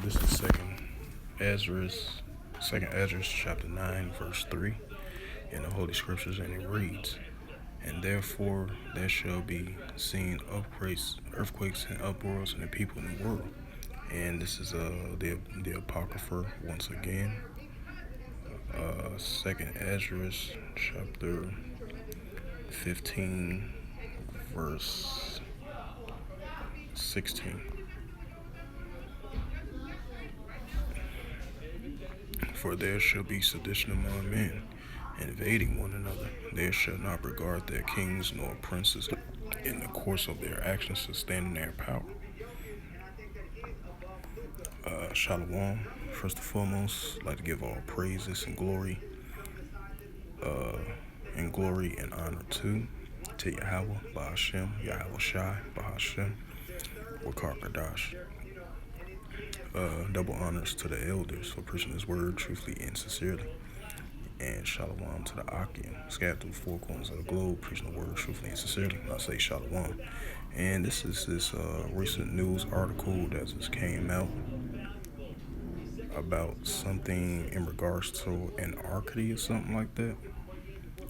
This is second Ezra chapter 9, verse 3 in the Holy Scriptures, and it reads, "And therefore there shall be seen earthquakes and uproars in the people in the world." And this is the Apocrypha once again. Second Ezra chapter 15, verse 16. For there shall be sedition among men, invading one another. They shall not regard their kings nor princes in the course of their actions to stand in their power. Shalom. First and foremost, I'd like to give all praises and glory and honor to Yahweh, Bahashem, Yahweh Shai, Bahashem, Wakar Kadash. Double honors to the elders for preaching His word truthfully and sincerely. And shalom to the Akim, scattered through the four corners of the globe, preaching the word truthfully and sincerely. I say shalom. And this is this recent news article that just came out about something in regards to anarchy or something like that.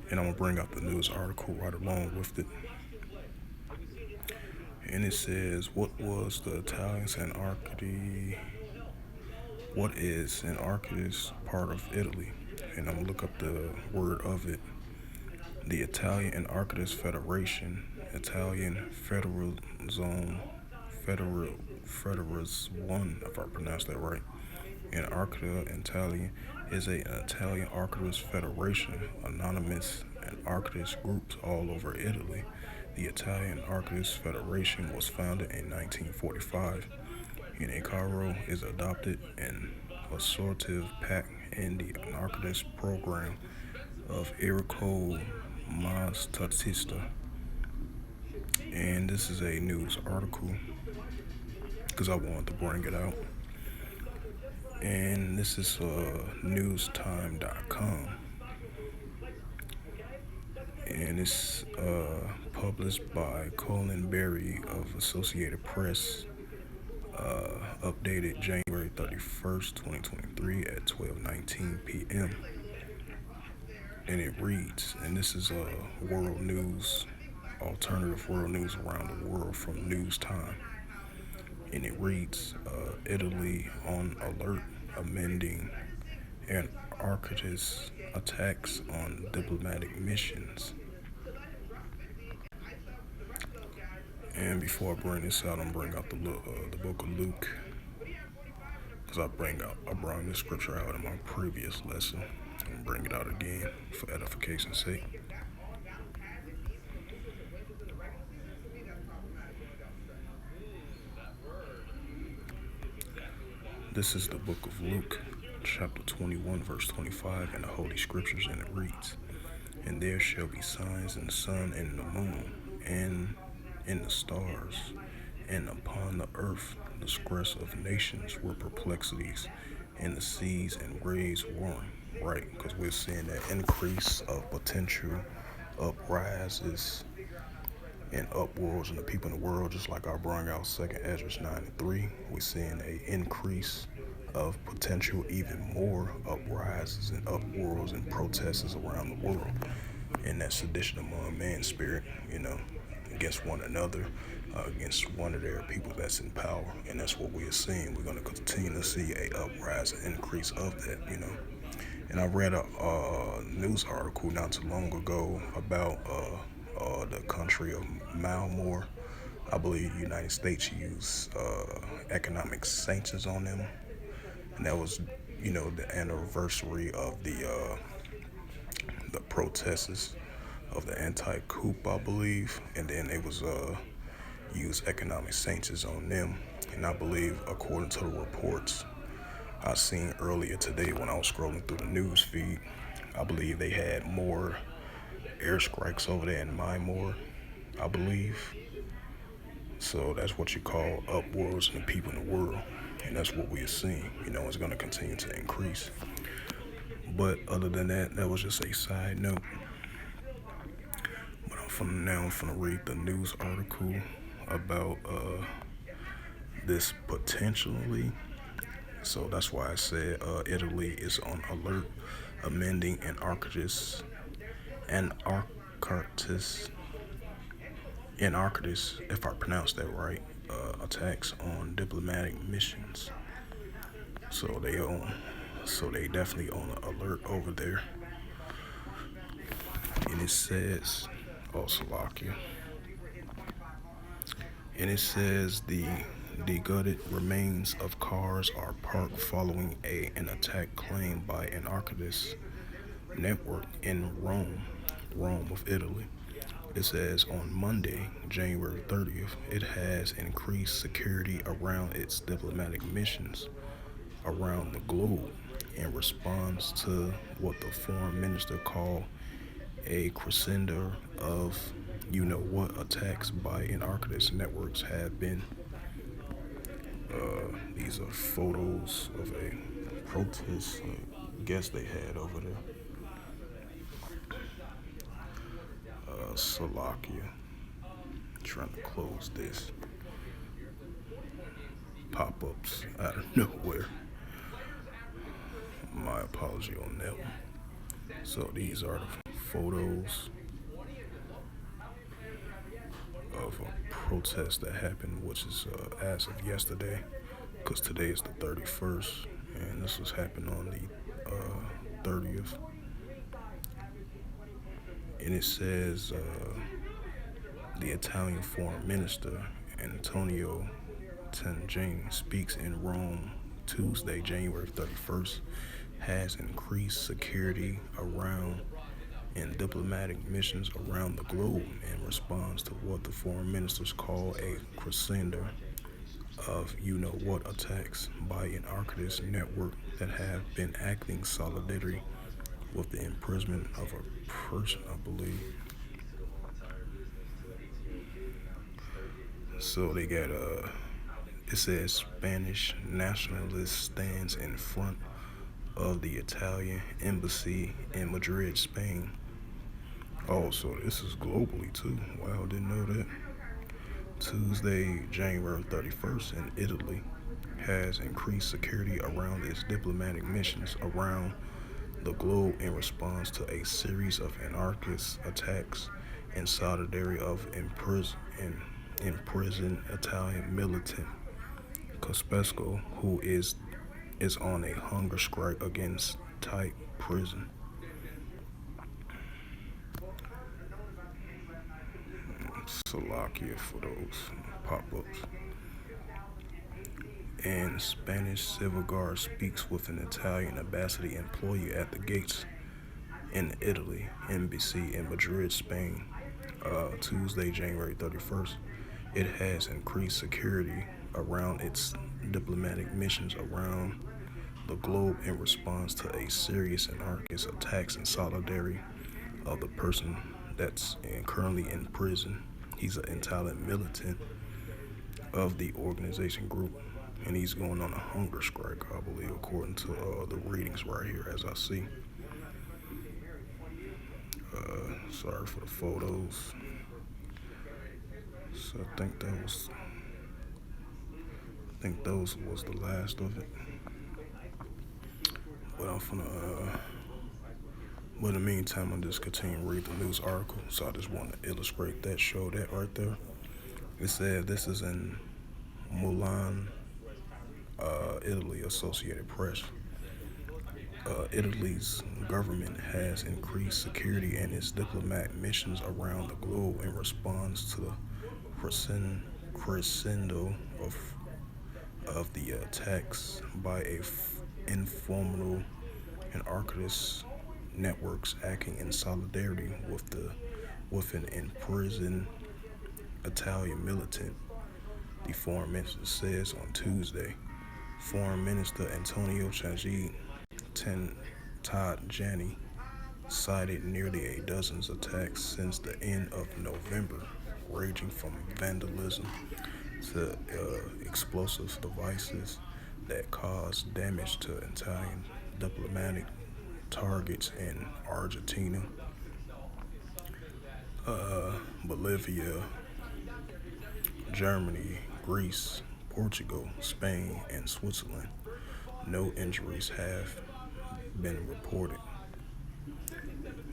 And I'm going to bring up the news article right along with it. And it says, what was the Italians anarchy? What is anarchist part of Italy? And I'm going to look up the word of it. The Italian Anarchist Federation, Italian Federalism, One, if I pronounced that right. Anarchia Italian is an Italian anarchist federation, anonymous anarchist groups all over Italy. The Italian Anarchist Federation was founded in 1945. In Cairo is adopted an assortive pact in the anarchist program of Enrico Mastatista. And this is a news article because I wanted to bring it out. And this is newstime.com. And it's published by Colin Berry of Associated Press, updated January 31st, 2023 at 12:19 p.m. And it reads, and this is world news, alternative world news around the world from News Time. And it reads, Italy on alert, amending anarchist attacks on diplomatic missions. And before I bring this out, I'm bring out the book of Luke, because I brought this scripture out in my previous lesson. I'm bring it out again for edification's sake. This is the book of Luke, chapter 21, verse 25 in the Holy Scriptures, and it reads, "And there shall be signs in the sun and in the moon, and in the stars, and upon the earth distress of nations with perplexities, in the seas and waves warring." Right, because we're seeing that increase of potential uprises and uproars in the people in the world, just like I brought out second Ezra 9:3. We're seeing an increase of potential even more uprises and uproars and protests around the world. And that sedition among man spirit, against one another, against one of their people that's in power. And that's what we're seeing. We're going to continue to see a uprise and increase of that, And I read a news article not too long ago about the country of Malmore. I believe the United States used economic sanctions on them. And that was, the anniversary of the protests of the anti-coup, I believe. And then they was used economic sanctions on them. And I believe, according to the reports I seen earlier today when I was scrolling through the news feed, I believe they had more airstrikes over there in Myanmar, I believe. So that's what you call upwards in the people in the world. And that's what we are seeing. It's going to continue to increase. But other than that, that was just a side note. But I'm going to read the news article about this potentially So that's why I said Italy is on alert, amending anarchist, anarchist, if I pronounced that right, attacks on diplomatic missions. So they definitely on alert over there. And it says, oh Slovakia, and it says the gutted remains of cars are parked following an attack claimed by an anarchist network in Rome of Italy. It says on Monday, January 30th, it has increased security around its diplomatic missions around the globe in response to what the foreign minister called a crescendo of you know what attacks by anarchist networks have been. These are photos of a protest I guess they had over there. Slovakia. Trying to close this. Pop ups out of nowhere. My apology on that one. So these are the photos of a protest that happened, which is as of yesterday, because today is the 31st, and this was happening on the 30th. And it says the Italian foreign minister Antonio Tangini speaks in Rome Tuesday, January 31st, has increased security around in diplomatic missions around the globe in response to what the foreign ministers call a crescendo of you know what attacks by an anarchist network that have been acting solidarity with the imprisonment of a person, I believe. So they got it says Spanish nationalist stands in front of the Italian embassy in Madrid, Spain. Oh, so this is globally too. Wow, didn't know that. Tuesday, January 31st in Italy has increased security around its diplomatic missions around the globe in response to a series of anarchist attacks in solidarity of imprisoned Italian militant Cospesco, who is on a hunger strike against tight prison. Slovakia for those pop-ups. And Spanish civil guard speaks with an Italian embassy employee at the gates in Italy embassy in Madrid, Spain, Tuesday, January 31st. It has increased security around its diplomatic missions around the globe in response to a serious anarchist attacks in solidarity of the person that's currently in prison. He's an Italian militant of the organization group, and he's going on a hunger strike, I believe, according to the readings right here as I see. Sorry for the photos. So I think those was the last of it. But I'm finna but in the meantime, I'll just continue to read the news article. So I just want to illustrate that, show that right there. It said this is in Milan, Italy, Associated Press. Italy's government has increased security in its diplomatic missions around the globe in response to the crescendo of the attacks by informal and anarchist networks acting in solidarity with an imprisoned Italian militant. The foreign minister says on Tuesday. Foreign Minister Antonio Tajani cited nearly a dozen attacks since the end of November, ranging from vandalism to explosive devices that caused damage to Italian diplomatic targets in Argentina, Bolivia, Germany, Greece, Portugal, Spain, and Switzerland. No injuries have been reported.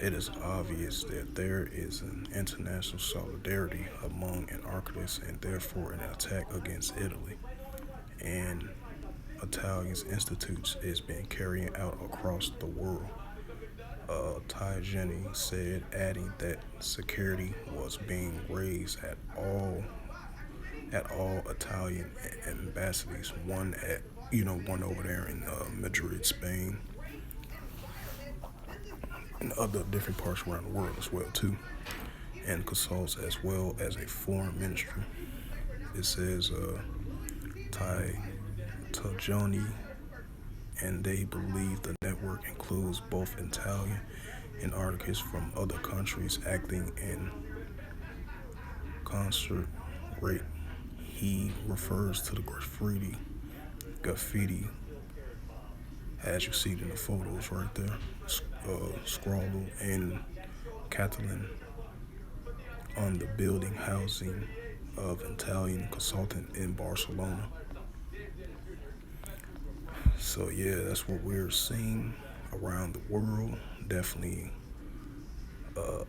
It is obvious that there is an international solidarity among anarchists and therefore an attack against Italy and Italian's institutes is being carried out across the world. Ty Jennings said, adding that security was being raised at all Italian embassies, one over there in Madrid, Spain, and other different parts around the world as well too, and consults as well as a foreign ministry. It says Ty Tajani, and they believe the network includes both Italian and anarchists from other countries acting in concert rate. He refers to the graffiti, as you see it in the photos right there, scrawled in Catalan on the building housing of Italian consultant in Barcelona. So yeah, that's what we're seeing around the world. Definitely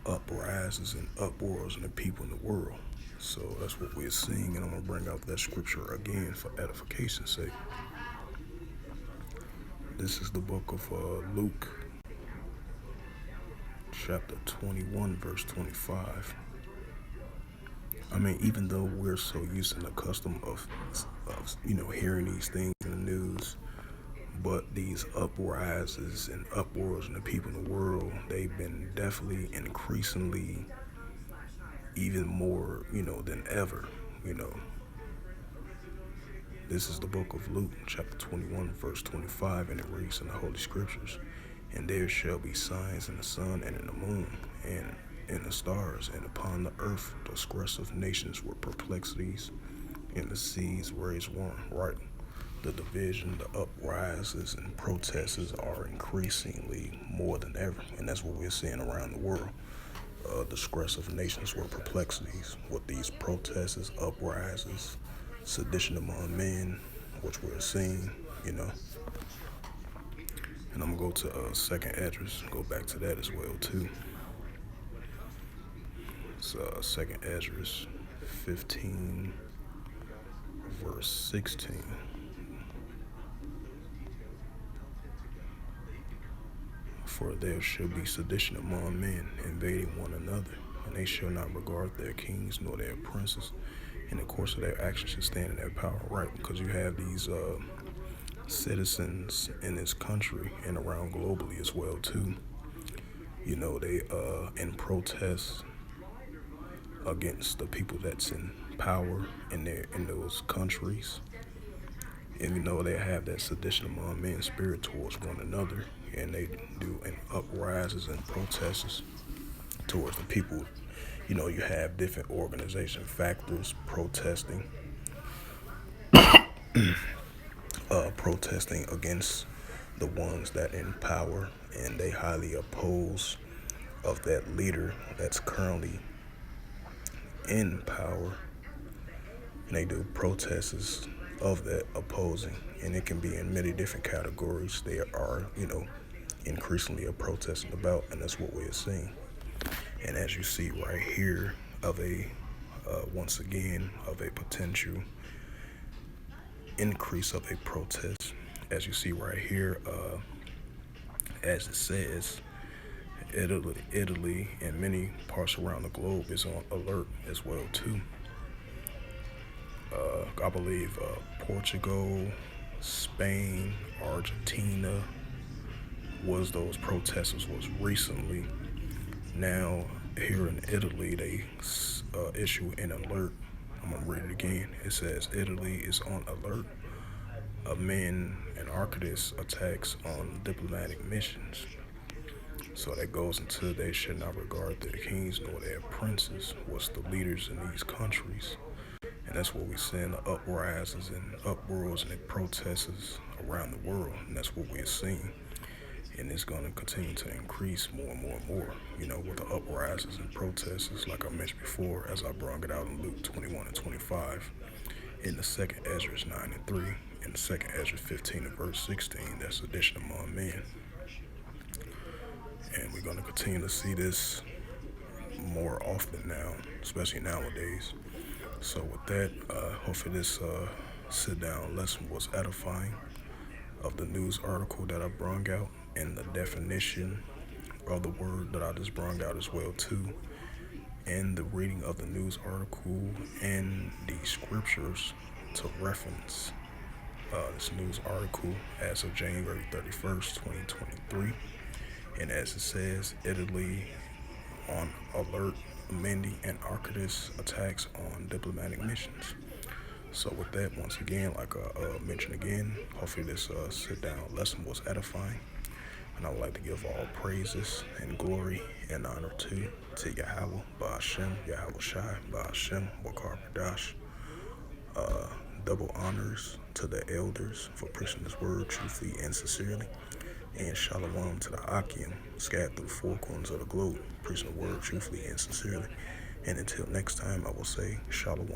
uprises and uproars in the people in the world. So that's what we're seeing, and I'm gonna bring out that scripture again for edification's sake. This is the book of Luke, chapter 21, verse 25. I mean, even though we're so used and accustomed of hearing these things in the news, but these uprises and uproars in the people in the world, they've been definitely increasingly even more, than ever, This is the book of Luke, chapter 21, verse 25, and it reads in the Holy Scriptures, and there shall be signs in the sun and in the moon, and in the stars, and upon the earth the distress of nations with perplexities, and the seas raise war. Right? The division, the uprises and protests are increasingly more than ever, and that's what we're seeing around the world. Distress of nations with perplexities, with these protests, uprises, sedition among men, which we're seeing, And I'm gonna go to second address, go back to that as well too. It's second address 15, verse 16. For there shall be sedition among men, invading one another, and they shall not regard their kings nor their princes. In the course of their actions shall stand in their power, right? Because you have these citizens in this country and around globally as well too. They in protest against the people that's in power in those countries. And they have that sedition among men spirit towards one another, and they do an uprises and protests towards the people. You have different organization factors protesting against the ones that in power, and they highly oppose of that leader that's currently in power, and they do protests of that opposing, and it can be in many different categories. They are, increasingly a protesting about, and that's what we're seeing. And as you see right here, of a once again of a potential increase of a protest, as you see right here, as it says, Italy and many parts around the globe is on alert as well too. I believe Portugal, Spain, Argentina those protesters was recently. Now here in Italy, they issue an alert. I'm gonna read it again. It says Italy is on alert amid anarchist attacks on diplomatic missions. So that goes into they should not regard their kings nor their princes, what's the leaders in these countries. And that's what we see in the uprises and uproars and the protests around the world. And that's what we're seeing. And it's going to continue to increase more and more and more, with the uprises and protests, like I mentioned before, as I brought it out in Luke 21 and 25. In the second Ezra 9:3, in the second Ezra 15 and verse 16, that's addition among men. And we're going to continue to see this more often now, especially nowadays. So with that, hopefully this sit down lesson was edifying of the news article that I brung out and the definition of the word that I just brung out as well too, and the reading of the news article and the scriptures to reference this news article as of January 31st, 2023. And as it says, Italy on alert, amending anarchist attacks on diplomatic missions. So with that, once again, like I mentioned again, hopefully this sit-down lesson was edifying. And I would like to give all praises and glory and honor to Yahweh, Ba'ashem, Yahweh Shai, Ba'ashem, Wakar Padash. Double honors to the elders for preaching this word truthfully and sincerely. And shalom to the Akim, scattered through the four corners of the globe, preaching the word truthfully and sincerely. And until next time, I will say shalom.